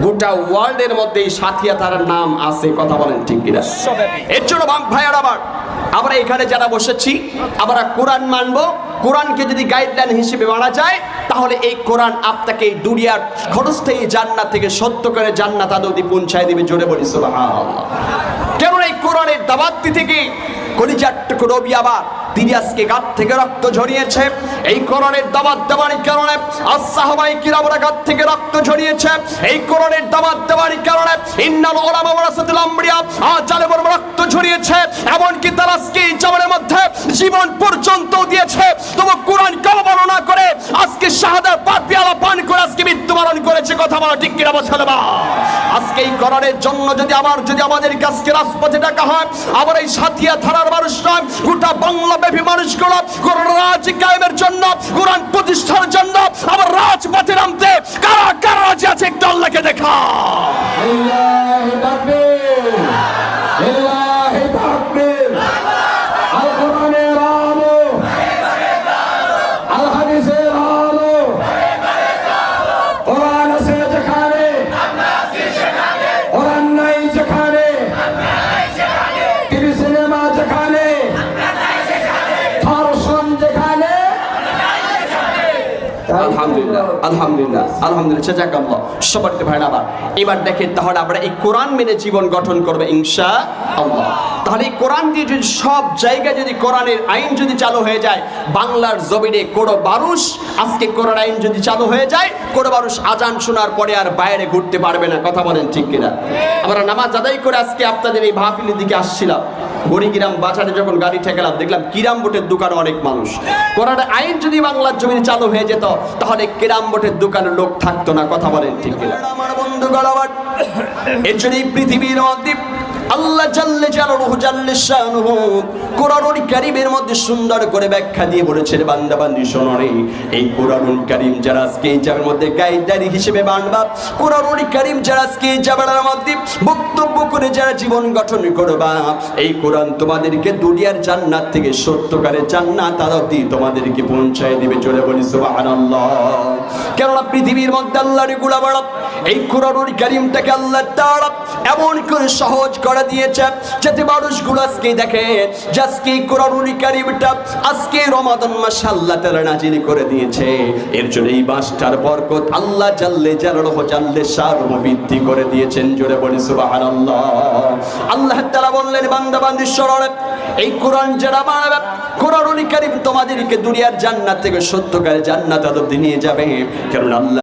গোটা ওয়ার্ল্ডের মধ্যে সাথিয়া তার নাম আছে, কথা বলেন ঠিক কিনা? এর জন্য ভাইয়ার আমরা এখানে যারা বসেছি আমরা কোরআন মানবো। কোরআনকে যদি গাইডলাইন হিসেবে মানা যায় তাহলে এই কোরআন আপনাকে এই দুনিয়ার ক্ষণস্থায়ী জান্নাত থেকে সত্য করে জান্নাত আদৌদি পৌঁছায় দিবে। জোরে বলি সুবহানাল্লাহ। কেন এই কোরআনের দাওয়াত দিতে গিয়ে কলিজার টুকরো নবী আবার তিনি আজকে গাত থেকে রক্ত ঝরিয়েছে। এই কোরআনের দাওয়াত দেওয়ার কারণে সাহাবায়ে কিরামরা গাত থেকে রক্ত ঝরিয়েছে। এই কোরআনের দাওয়াত দেওয়ার কারণে ইন্নাল উলামা ওয়ারাসাতুল আমবিয়া জালেমর রক্ত ঝরিয়েছে। এমনকি তারা আজকে এই জামানের মধ্যে জীবন পর্যন্ত দিয়েছে। তবু কোরআন বর্ণনা করে আজকে শাহাদাত পাক পেয়ালা পান করে আজকে মৃত্যুবরণ করেছে। কথা বলা ঠিক কিনা মুসলমান? আজকে এই কোরআনের জন্য যদি আমাদের কাছে রাজপথে ডাকা হয়, আবার এই সাথিয়া থানার মানুষরা গোটা বাংলাব্যাপী মানুষগুলো কোরআন রাজ কায়েমের জন্য, কোরআন প্রতিষ্ঠার জন্য আবার রাজপথে নামতে কারা কারা রাজি আছে একটু আল্লাহকে দেখা। আল্লাহু তাকবীর, আল্লাহু তাকবীর। আল কোরআনের আলো, আল হাদিসের আলো, কোরআন আছে যেখানে আমরা আছি সেখানে, কোরআন নাই যেখানে আমরা নাই সেখানে, টিভি সিনেমা যেখানে আমরা নাই সেখানে, ধর্ষণ যেখানে আমরা নাই সেখানে। আলহামদুলিল্লাহ আলহামদুলিল্লাহ আলহামদুলিল্লাহ, জাযাকাল্লাহ। সবারকে ভাই আবার এবার দেখেন তাহলে আমরা এই কোরআন মেনে জীবন গঠন করবে ইনশাআল্লাহ। তাহলে এই কোরআন দিয়ে যদি সব জায়গায় যদি কোরআনের আইন যদি চালু হয়ে যায়, বাংলার জমিনে কোনো মানুষ আজকে কোরআন আইন যদি চালু হয়ে যায়, কোনো মানুষ আজান শোনার পরে আর বাইরে ঘুরতে পারবে না। কথা বলেন ঠিক কিনা? আমরা নামাজ আদায় করে আজকে আপনাদের এই মাহফিলের দিকে আসছিলাম, বড়িগ্রাম বাজারে যখন গাড়ি ঠেকালাম দেখলাম কিরাম বোটের দোকানে অনেক মানুষ। কোরআনের আইন যদি বাংলার জমিনে চালু হয়ে যেত তাহলে কিরাম বোটের দোকানে লোক থাকতো না। কথা বলেন ঠিক কিনা? আমার বন্ধুগণ, আমার এর জন্য এই পৃথিবীর মধ্যে আল্লাহ জাল্লে জালালুহু জাল্লে শানুহু কোরআনুল কারীমের মধ্যে সুন্দর করে ব্যাখ্যা দিয়ে বলেছেন, বান্দা বান্দি শোনো রে, এই কোরআনুল কারীম যারা আজকে এই জায়গার মধ্যে গাইডলাইন হিসেবে মানবা, কোরআনুল কারীম যারা আজকে এই জায়গার মধ্যে বক্তব্য করে যারা জীবন গঠন করবা, এই কোরআন তোমাদেরকে দুনিয়ার জান্নাত থেকে সত্যকারের জান্নাত অবধি তোমাদেরকে পৌঁছায় দিবে। জোরে বলি সুবহানাল্লাহ। কেননা পৃথিবীর মধ্যে আল্লাহর গোলাম এই কোরআনুল কারীমটাকে আল্লাহ তাআলা এমন করে সহজ করে দিয়েছে যাতে মানুষগুলো আজকে দেখে যে আজকে কোরআনুল কারীমটা আজকে রমাদান মাসে আল্লাহ তাআলা নাজিল করে দিয়েছে। এর জন্য এই মাসটার বরকত আল্লাহ জাল্লে জালালুহু জাল্লে শানুহু বৃদ্ধি করে দিয়েছেন। জোরে বলি সুবহানাল্লাহ। আল্লাহ তাআলা বললেন, বান্দা বান্দি শোনো, এই কোরআন যারা মানবে, কোরআনুল কারীম তোমাদেরকে দুনিয়ার জান্নাত থেকে সত্যকারের জান্নাত অবধি নিয়ে যাবে। কারণ আল্লাহ